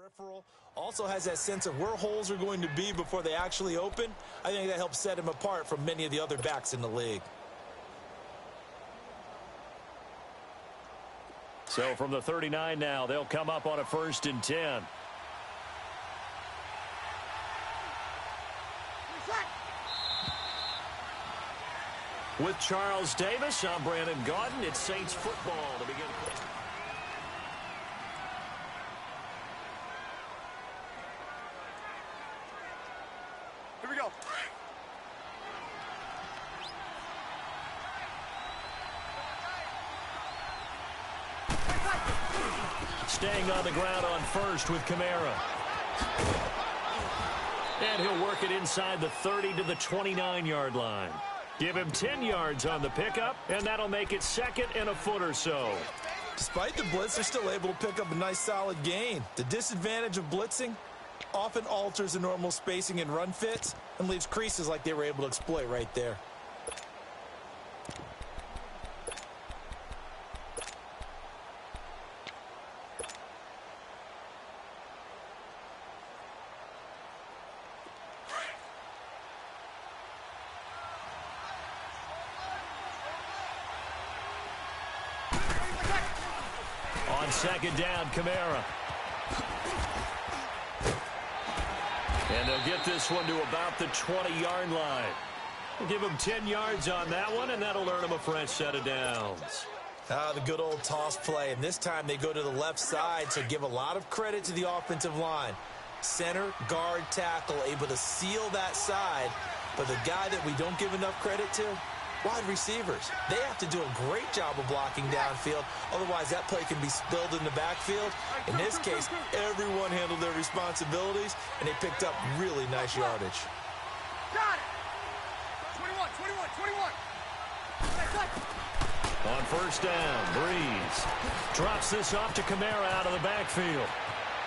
peripheral, also has that sense of where holes are going to be before they actually open. I think that helps set him apart from many of the other backs in the league. So from the 39 now, they'll come up on a 1st and 10. With Charles Davis, I'm Brandon Gaudin. It's Saints football to begin. Here we go. Staying on the ground on 1st with Kamara. And he'll work it inside the 30 to the 29-yard line. Give him 10 yards on the pickup, and that'll make it 2nd and a foot or so. Despite the blitz, they're still able to pick up a nice solid gain. The disadvantage of blitzing often alters the normal spacing and run fits and leaves creases like they were able to exploit right there. On 2nd down, Kamara. And they'll get this one to about the 20-yard line. We'll give him 10 yards on that one, and that'll earn him a fresh set of downs. The good old toss play, and this time they go to the left side, so give a lot of credit to the offensive line. Center, guard, tackle, able to seal that side, but the guy that we don't give enough credit to, wide receivers. They have to do a great job of blocking downfield. Otherwise, that play can be spilled in the backfield. In this case, everyone handled their responsibilities, and they picked up really nice yardage. Got it. 21. On 1st down, Breeze drops this off to Kamara out of the backfield.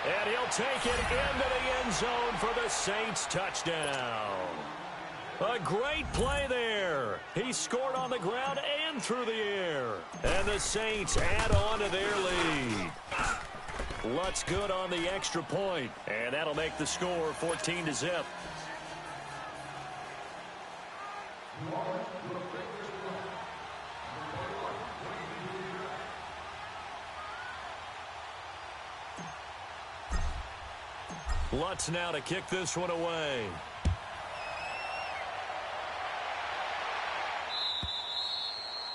And he'll take it into the end zone for the Saints touchdown. A great play there. He scored on the ground and through the air. And the Saints add on to their lead. Lutz good on the extra point. And that'll make the score 14-0. Lutz now to kick this one away.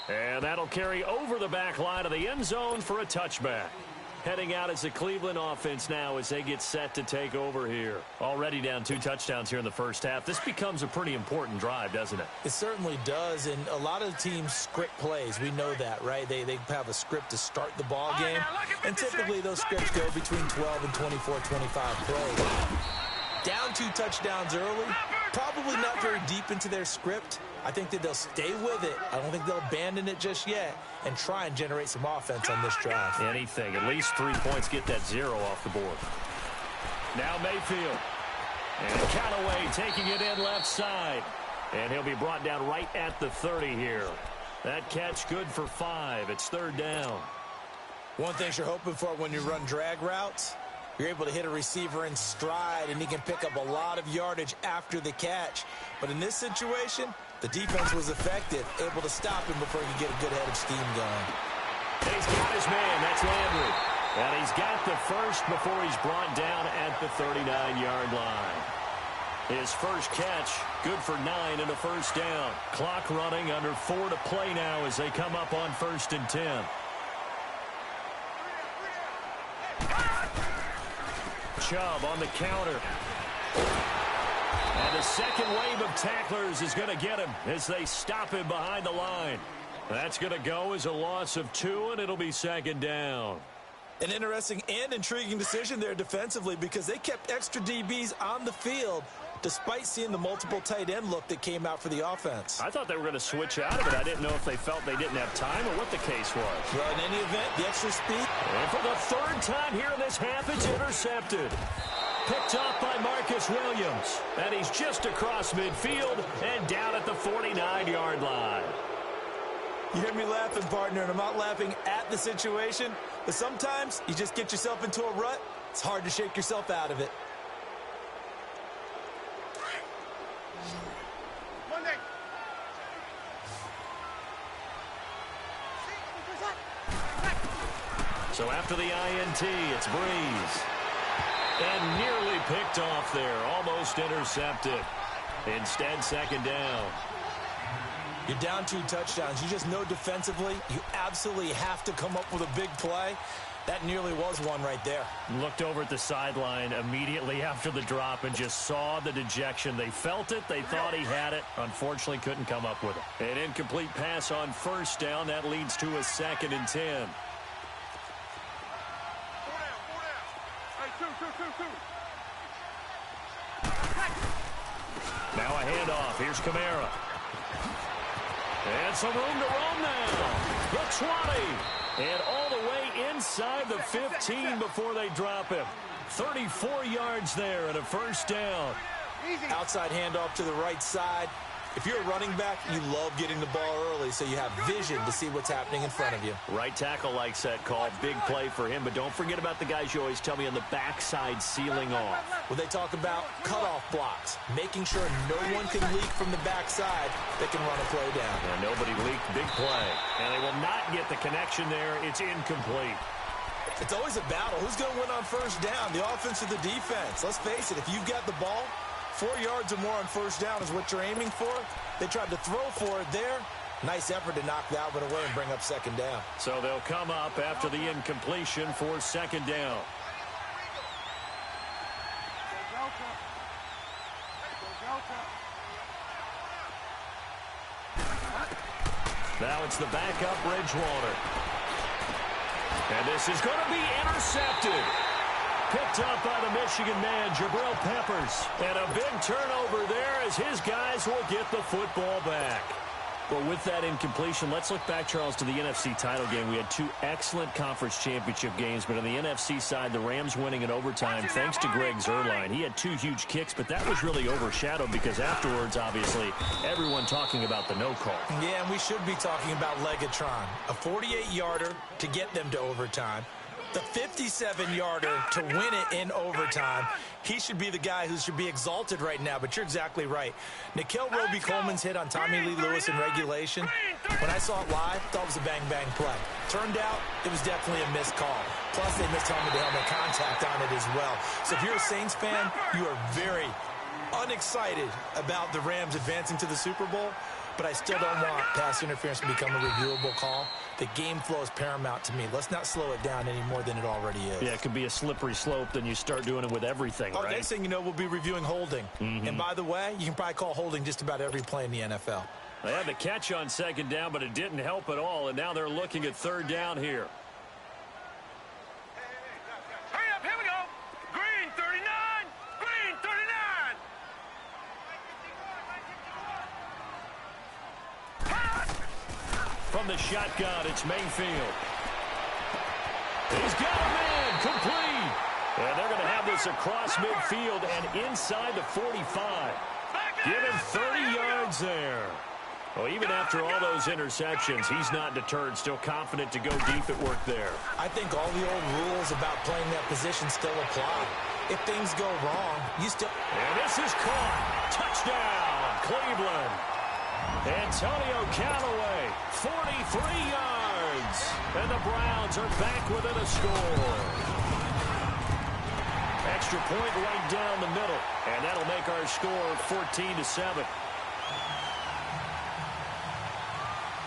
And that'll carry over the back line of the end zone for a touchback. Heading out as the Cleveland offense now as they get set to take over here. Already down 2 touchdowns here in the first half. This becomes a pretty important drive, doesn't it? It certainly does, and a lot of the teams script plays. We know that, right? They have a script to start the ball game, and typically those scripts go between 12 and 24, 25 plays. Down 2 touchdowns early, probably not very deep into their script. I think that they'll stay with it. I don't think they'll abandon it just yet and try and generate some offense on this drive. Anything. At least 3 points. Get that 0 off the board. Now Mayfield. And Callaway taking it in left side. And he'll be brought down right at the 30 here. That catch good for 5. It's 3rd down. One thing you're hoping for when you run drag routes, you're able to hit a receiver in stride, and he can pick up a lot of yardage after the catch. But in this situation, the defense was effective, able to stop him before he could get a good head of steam going. And he's got his man. That's Landry. And he's got the first before he's brought down at the 39-yard line. His first catch, good for 9 and a 1st down. Clock running, under 4 to play now as they come up on 1st and 10. Chubb on the counter. And the second wave of tacklers is going to get him as they stop him behind the line. That's going to go as a loss of 2, and it'll be 2nd down. An interesting and intriguing decision there defensively because they kept extra DBs on the field despite seeing the multiple tight end look that came out for the offense. I thought they were going to switch out of it. I didn't know if they felt they didn't have time or what the case was. Well, in any event, the extra speed. And for the 3rd time here in this half, it's intercepted. Picked off by Marcus Williams. And he's just across midfield and down at the 49-yard line. You hear me laughing, partner, and I'm not laughing at the situation, but sometimes you just get yourself into a rut It's hard to shake yourself out of it. Monday. So after the INT, it's Breeze. And nearly picked off there. Almost intercepted. Instead, second down. You're down 2 touchdowns. You just know defensively, you absolutely have to come up with a big play. That nearly was one right there. Looked over at the sideline immediately after the drop and just saw the dejection. They felt it. They thought he had it. Unfortunately, couldn't come up with it. An incomplete pass on first down. That leads to a 2nd and 10. Now a handoff. Here's Kamara. And some room to roam now. The 20. And all the way inside the 15 before they drop him. 34 yards there and a first down. Outside handoff to the right side. If you're a running back, you love getting the ball early so you have vision to see what's happening in front of you. Right tackle likes that call. Big play for him. But don't forget about the guys you always tell me on the backside sealing off. Well, they talk about cutoff blocks, making sure no one can leak from the backside that can run a play down. And nobody leaked. Big play. And they will not get the connection there. It's incomplete. It's always a battle. Who's going to win on first down, the offense or the defense? Let's face it, if you've got the ball, 4 yards or more on first down is what you're aiming for. They tried to throw for it there. Nice effort to knock that one away and bring up second down. So they'll come up after the incompletion for second down. Now it's the backup Bridgewater. And this is going to be intercepted. Picked up by the Michigan man, Jabril Peppers. And a big turnover there as his guys will get the football back. Well, with that incompletion, let's look back, Charles, to the NFC title game. We had 2 excellent conference championship games, but on the NFC side, the Rams winning in overtime thanks to Greg Zuerlein. He had 2 huge kicks, but that was really overshadowed because afterwards, obviously, everyone talking about the no call. Yeah, and we should be talking about Legatron. A 48-yarder to get them to overtime. The 57-yarder to win it in overtime. He should be the guy who should be exalted right now, but you're exactly right. Nikel Roby-Coleman's hit on Tommy Lee Lewis in regulation, when I saw it live, I thought it was a bang-bang play. Turned out, it was definitely a missed call. Plus, they missed helmet-to-helmet contact on it as well. So if you're a Saints fan, you are very unexcited about the Rams advancing to the Super Bowl, but I still don't want pass interference to become a reviewable call. The game flow is paramount to me. Let's not slow it down any more than it already is. Yeah, it could be a slippery slope, then you start doing it with everything, right? Next thing you know, we'll be reviewing holding. And by the way, you can probably call holding just about every play in the NFL. They had the catch on second down, but it didn't help at all, and now they're looking at third down here. Hurry up, here we go. Green 39. Green 39. From the shotgun, it's Mayfield. He's got a man, complete. And they're going to have this across midfield and inside the 45. Give him 30 yards there. Well, even after all those interceptions, he's not deterred, still confident to go deep at work there. I think all the old rules about playing that position still apply. If things go wrong, you still... And this is caught. Touchdown, Cleveland. Antonio Callaway, 43 yards. And the Browns are back within a score. Extra point right down the middle. And that'll make our score 14-7.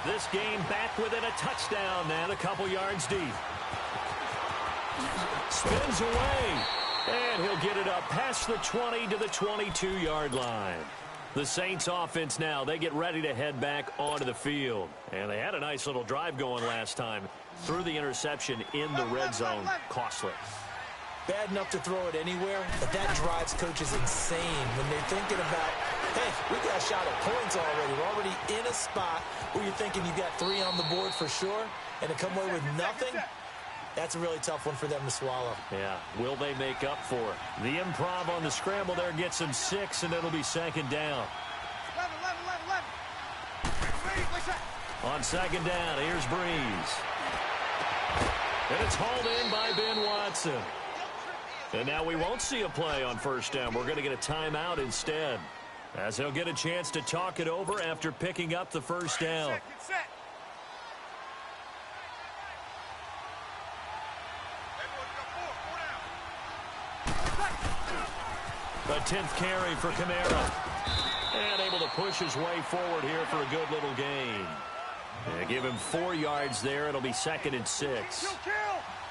This game back within a touchdown now, a couple yards deep. Spins away. And he'll get it up past the 20 to the 22-yard line. The Saints offense now, they get ready to head back onto the field. And they had a nice little drive going last time. Threw the interception in the red zone. Costly. Bad enough to throw it anywhere, but that drives coaches insane when they're thinking about, hey, we got a shot at points already. We're already in a spot where you're thinking you got 3 on the board for sure, and to come away with nothing, that's a really tough one for them to swallow. Yeah, will they make up for it? The improv on the scramble there gets them 6, and it'll be second down. 11. On second down, here's Breeze. And it's hauled in by Ben Watson. And now we won't see a play on first down. We're going to get a timeout instead, as he'll get a chance to talk it over after picking up the first down. Get set. The 10th carry for Kamara. And able to push his way forward here for a good little gain. Give him 4 yards there. It'll be 2nd and 6.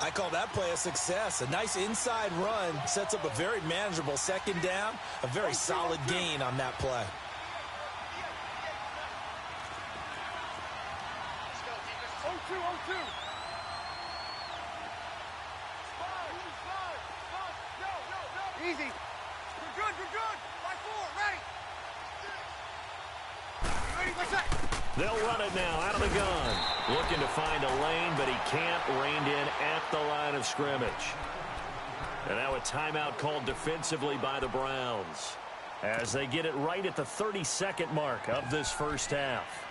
I call that play a success. A nice inside run sets up a very manageable 2nd down. A very solid gain on that play. Easy. We're good. 5-4, ready. Ready, what's that? They'll run it now out of the gun. Looking to find a lane, but he can't. Reined in at the line of scrimmage. And now a timeout called defensively by the Browns, as they get it right at the 32nd mark of this first half.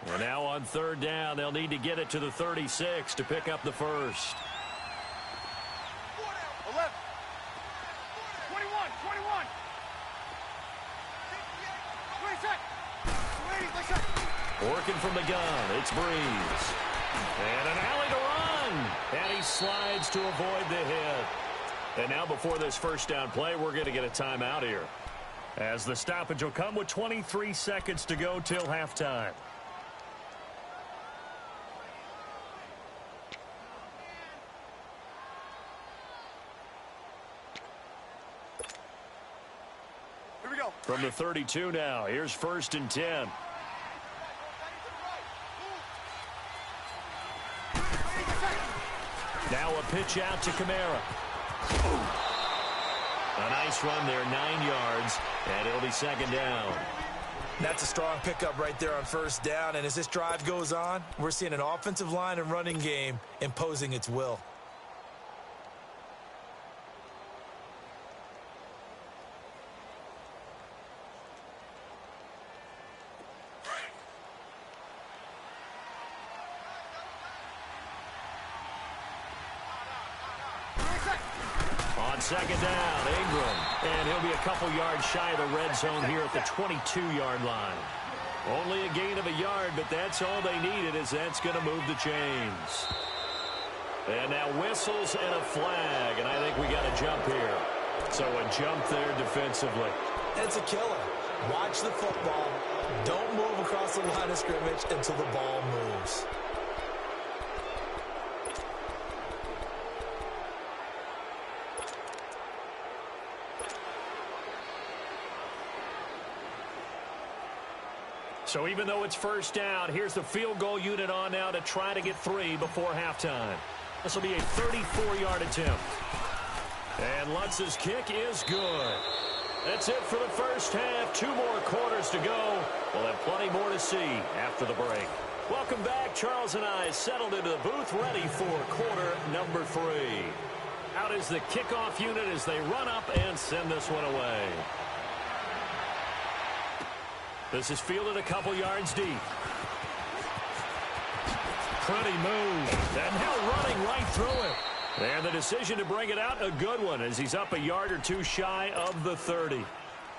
And now on 3rd down, they'll need to get it to the 36 to pick up the first. 11. 21. 26. Working from the gun, it's Breeze. And an alley to run. And he slides to avoid the hit. And now before this first down play, we're going to get a timeout here, as the stoppage will come with 23 seconds to go till halftime. Here we go. From the 32 now, here's 1st and 10. Now a pitch out to Kamara. A nice run there, 9 yards, and it'll be 2nd down. That's a strong pickup right there on 1st down, and as this drive goes on, we're seeing an offensive line and running game imposing its will. On 2nd down, Ingram. And he'll be a couple yards shy of the red zone here at the 22-yard line. Only a gain of a yard, but that's all they needed, as that's going to move the chains. And now whistles and a flag, and I think we got a jump here. So a jump there defensively. It's a killer. Watch the football. Don't move across the line of scrimmage until the ball moves. So even though it's 1st down, here's the field goal unit on now to try to get 3 before halftime. This will be a 34-yard attempt. And Lutz's kick is good. That's it for the first half. 2 more quarters to go. We'll have plenty more to see after the break. Welcome back. Charles and I settled into the booth, ready for quarter number 3. Out is the kickoff unit as they run up and send this one away. This is fielded a couple yards deep. Pretty move. And now running right through it. And the decision to bring it out, a good one, as he's up a yard or 2 shy of the 30.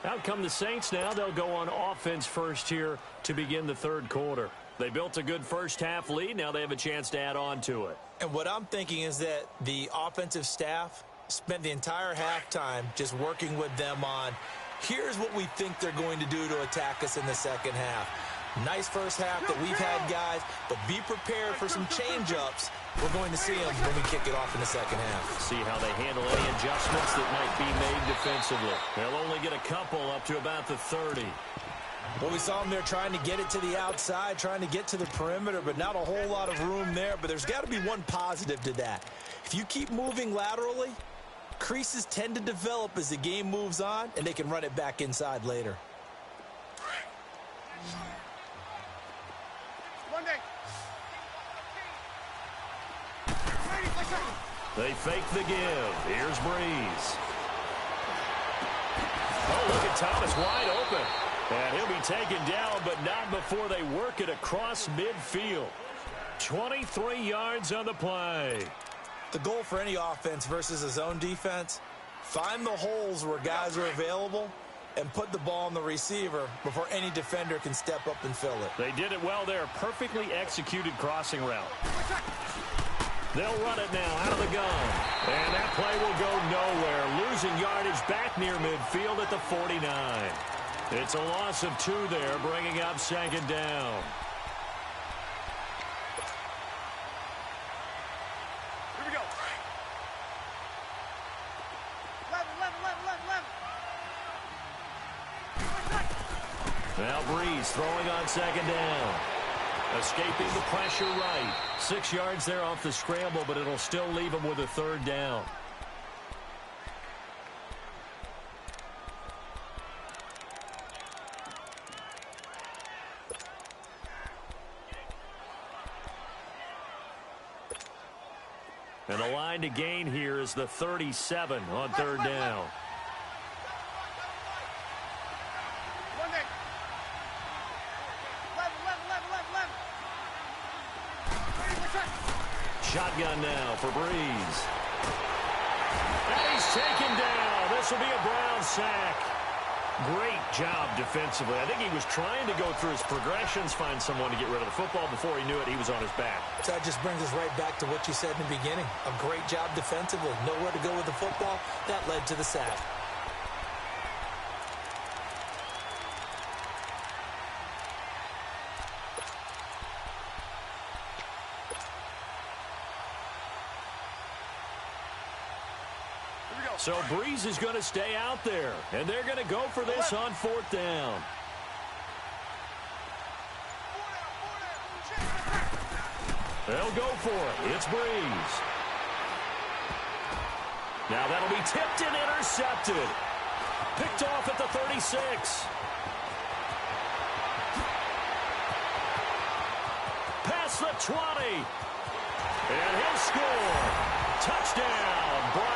Out come the Saints now. They'll go on offense first here to begin the 3rd quarter. They built a good first half lead. Now they have a chance to add on to it. And what I'm thinking is that the offensive staff spent the entire halftime just working with them on, here's what we think they're going to do to attack us in the second half. Nice first half that we've had, guys, but be prepared for some change-ups. We're going to see them when we kick it off in the second half. See how they handle any adjustments that might be made defensively. They'll only get a couple up to about the 30. Well, we saw them there trying to get it to the outside, trying to get to the perimeter, but not a whole lot of room there. But there's got to be one positive to that. If you keep moving laterally, creases tend to develop as the game moves on, and they can run it back inside later. They fake the give. Here's Breeze. Oh, look at Thomas wide open. And he'll be taken down, but not before they work it across midfield. 23 yards on the play. The goal for any offense versus a zone defense, find the holes where guys are available and put the ball on the receiver before any defender can step up and fill it. They did it well there. Perfectly executed crossing route. They'll run it now out of the gun. And that play will go nowhere. Losing yardage back near midfield at the 49. It's a loss of 2 there, bringing up second down. Here we go. Now Breeze throwing on second down. Escaping the pressure right. 6 yards there off the scramble, but it'll still leave him with a third down. And the line to gain here is the 37 on third down. Shotgun now for Breeze. And he's taken down. This will be a Brown sack. Great job defensively. I think he was trying to go through his progressions, find someone to get rid of the football. Before he knew it, he was on his back. So that just brings us right back to what you said in the beginning. A great job defensively. Nowhere to go with the football. That led to the sack. So Breeze is going to stay out there, and they're going to go for this on fourth down. They'll go for it. It's Breeze. Now that'll be tipped and intercepted. Picked off at the 36. Past the 20. And he'll score. Touchdown, Browns.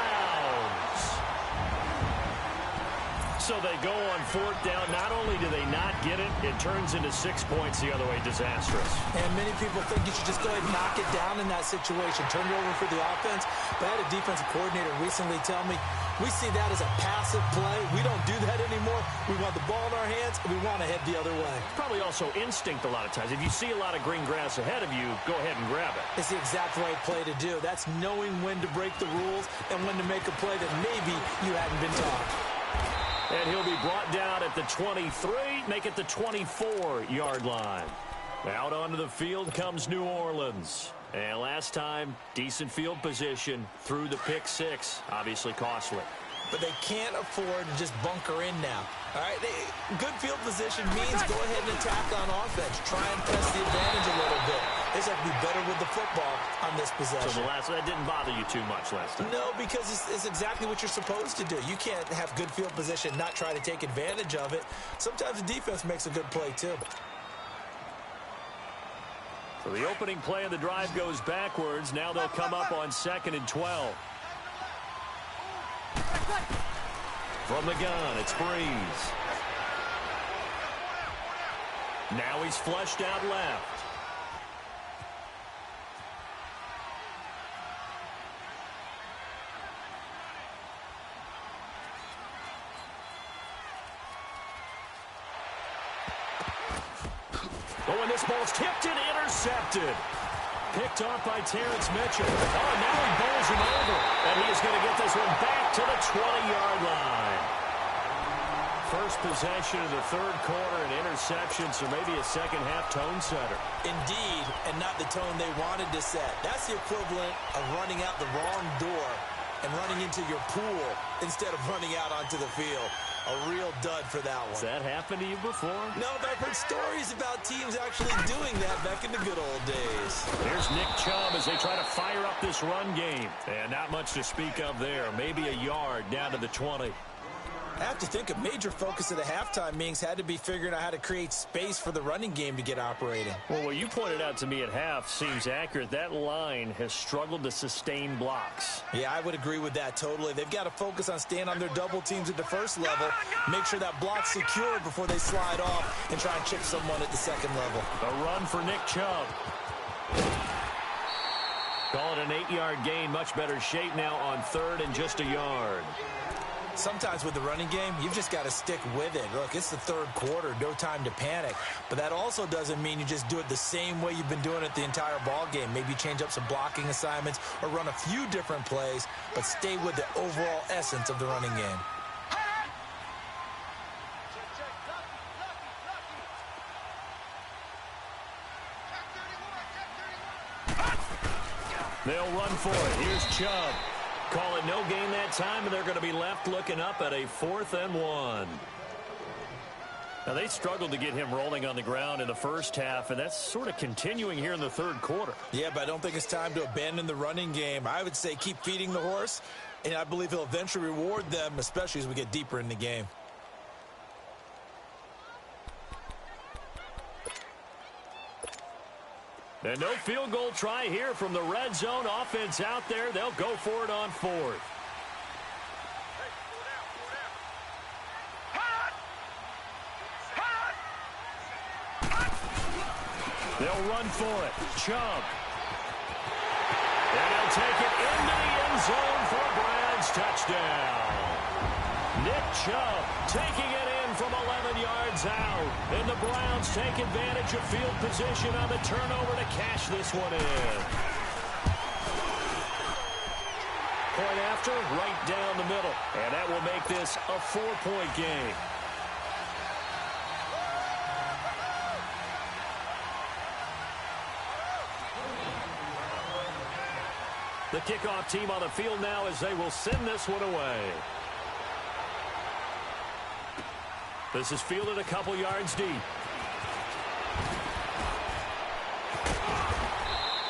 So they go on fourth down. Not only do they not get it, it turns into 6 points the other way. Disastrous. And many people think you should just go ahead and knock it down in that situation. Turn it over for the offense. But I had a defensive coordinator recently tell me, we see that as a passive play. We don't do that anymore. We want the ball in our hands, and we want to head the other way. Probably also instinct a lot of times. If you see a lot of green grass ahead of you, go ahead and grab it. It's the exact right play to do. That's knowing when to break the rules and when to make a play that maybe you hadn't been taught. And he'll be brought down at the 23, make it the 24-yard line. Out onto the field comes New Orleans. And last time, decent field position through the pick 6, obviously costly. But they can't afford to just bunker in now. All right, good field position means go ahead and attack on offense. Try and press the advantage a little bit. They just have to be better with the football on this possession. So that didn't bother you too much last time? No, because it's exactly what you're supposed to do. You can't have good field position, not try to take advantage of it. Sometimes the defense makes a good play, too. So the opening play of the drive goes backwards. Now they'll come up on 2nd and 12. From the gun, it's Breeze. Now he's flushed out left. Oh, and this ball's tipped and intercepted. Picked off by Terrence Mitchell. Oh, now he bowls him over. And he is going to get this one back to the 20-yard line. First possession of the third quarter, an interception, so maybe a second-half tone setter. Indeed, and not the tone they wanted to set. That's the equivalent of running out the wrong door and running into your pool instead of running out onto the field. A real dud for that one. Has that happened to you before? No, but I've heard stories about teams actually doing that back in the good old days. Here's Nick Chubb as they try to fire up this run game. And not much to speak of there. Maybe a yard down to the 20. I have to think a major focus of the halftime meetings had to be figuring out how to create space for the running game to get operating. Well, what you pointed out to me at half seems accurate. That line has struggled to sustain blocks. Yeah, I would agree with that totally. They've got to focus on staying on their double teams at the first level, make sure that block's secured before they slide off and try and chip someone at the second level. A run for Nick Chubb. Call it an 8-yard gain. Much better shape now on 3rd and just a yard. Sometimes with the running game, you've just got to stick with it. Look, it's the 3rd quarter, no time to panic. But that also doesn't mean you just do it the same way you've been doing it the entire ball game. Maybe change up some blocking assignments or run a few different plays, but stay with the overall essence of the running game. They'll run for it. Here's Chubb. Call it no gain that time, and they're going to be left looking up at a 4th and 1. Now, they struggled to get him rolling on the ground in the first half, and that's sort of continuing here in the 3rd quarter. Yeah, but I don't think it's time to abandon the running game. I would say keep feeding the horse, and I believe he'll eventually reward them, especially as we get deeper in the game. And no field goal try here from the red zone. Offense out there. They'll go for it on 4th. They'll run for it. Chubb. And he'll take it into the end zone for a Browns touchdown. Nick Chubb taking it in from 11 yards out. And the Browns take advantage of field position on the turnover to cash this one in. Point after, right down the middle. And that will make this a 4-point game. The kickoff team on the field now as they will send this one away. This is fielded a couple yards deep.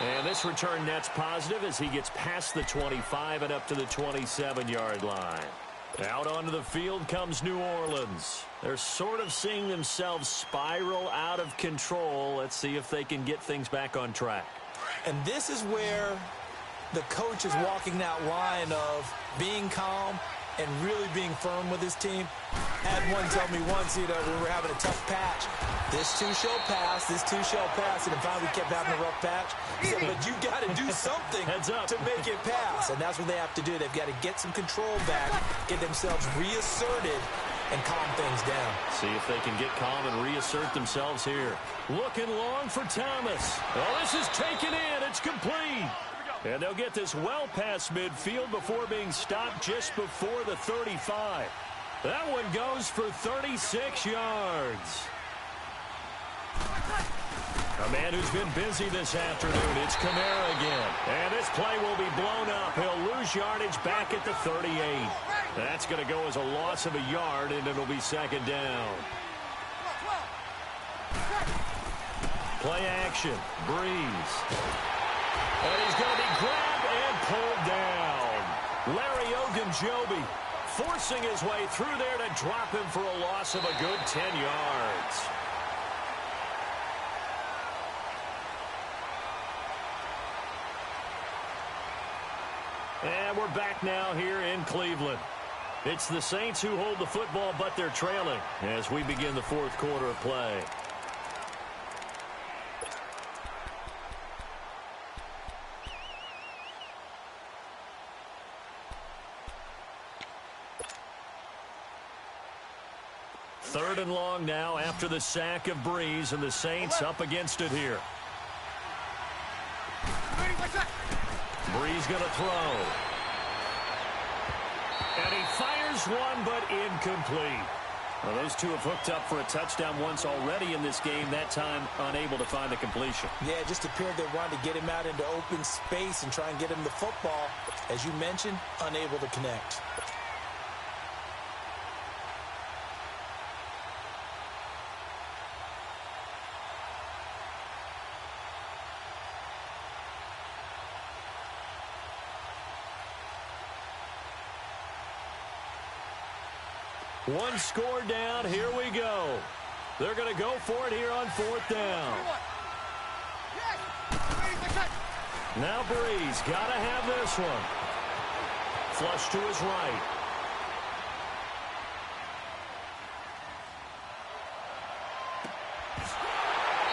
And this return net's positive as he gets past the 25 and up to the 27-yard line. Out onto the field comes New Orleans. They're sort of seeing themselves spiral out of control. Let's see if they can get things back on track. And this is where the coach is walking that line of being calm and really being firm with his team. Had one tell me once, when we were having a tough patch, this too shall pass, this too shall pass, and finally we kept having a rough patch. He said, but you got to do something to make it pass, and that's what they have to do. They've got to get some control back, get themselves reasserted, and calm things down. See if they can get calm and reassert themselves here. Looking long for Thomas. Oh, this is taken in. It's complete. And they'll get this well past midfield before being stopped just before the 35. That one goes for 36 yards. A man who's been busy this afternoon. It's Kamara again. And this play will be blown up. He'll lose yardage back at the 38. That's going to go as a loss of a yard, and it'll be 2nd down. Play action. Breeze. And he's going to be grabbed and pulled down. Larry Ogunjobi forcing his way through there to drop him for a loss of a good 10 yards. And we're back now here in Cleveland. It's the Saints who hold the football, but they're trailing as we begin the 4th quarter of play. Third and long now after the sack of Breeze, and the Saints up against it here. Breeze going to throw. And he fires one, but incomplete. Well, those two have hooked up for a touchdown once already in this game, that time unable to find the completion. Yeah, it just appeared they wanted to get him out into open space and try and get him the football. As you mentioned, unable to connect. One score down. Here we go. They're going to go for it here on 4th down. Now Breeze got to have this one. Flush to his right.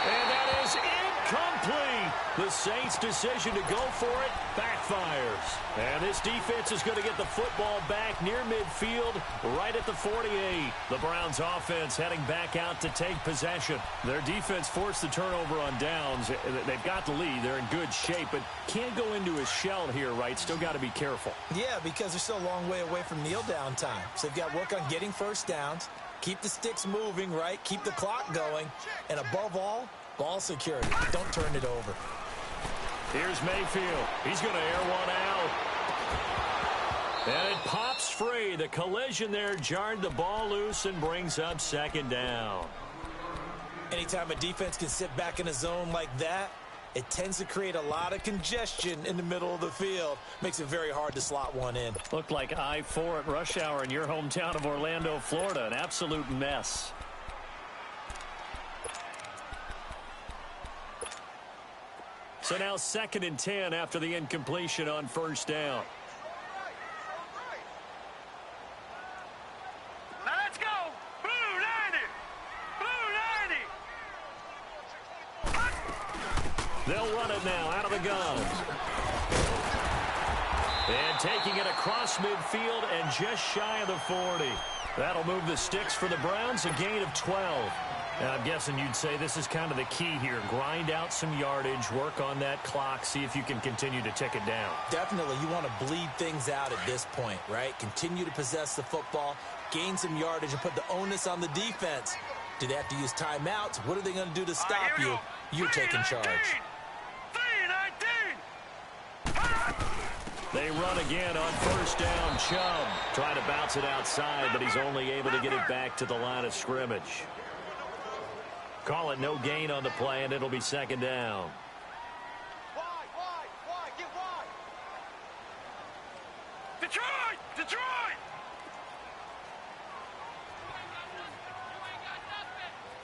And that is incomplete. The Saints' decision to go for it backfires. And this defense is going to get the football back near midfield, right at the 48. The Browns' offense heading back out to take possession. Their defense forced the turnover on downs. They've got the lead. They're in good shape, but can't go into a shell here, right? Still got to be careful. Yeah, because they're still a long way away from kneel down time. So they've got to work on getting first downs, keep the sticks moving, right? Keep the clock going. And above all, ball security. Don't turn it over. Here's Mayfield. He's going to air one out. And it pops free. The collision there jarred the ball loose and brings up 2nd down. Anytime a defense can sit back in a zone like that, it tends to create a lot of congestion in the middle of the field. Makes it very hard to slot one in. Looked like I-4 at rush hour in your hometown of Orlando, Florida. An absolute mess. So now 2nd and 10 after the incompletion on 1st down. Now let's go. Blue 90. Blue 90. They'll run it now out of the gun. And taking it across midfield and just shy of the 40. That'll move the sticks for the Browns, a gain of 12. And I'm guessing you'd say this is kind of the key here. Grind out some yardage, work on that clock, see if you can continue to tick it down. Definitely, you want to bleed things out at this point, right? Continue to possess the football, gain some yardage, and put the onus on the defense. Do they have to use timeouts? What are they going to do to stop you? You're taking charge. 3-19. They run again on 1st down. Chubb trying to bounce it outside, but he's only able to get it back to the line of scrimmage. Call it no gain on the play, and it'll be 2nd down. Wide, get wide. Detroit.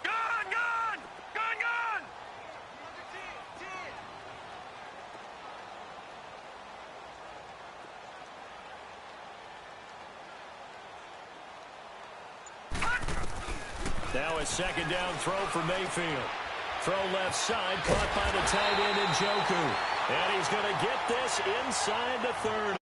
Gun. Now a 2nd down throw for Mayfield. Throw left side, caught by the tight end Njoku. And he's going to get this inside the 30.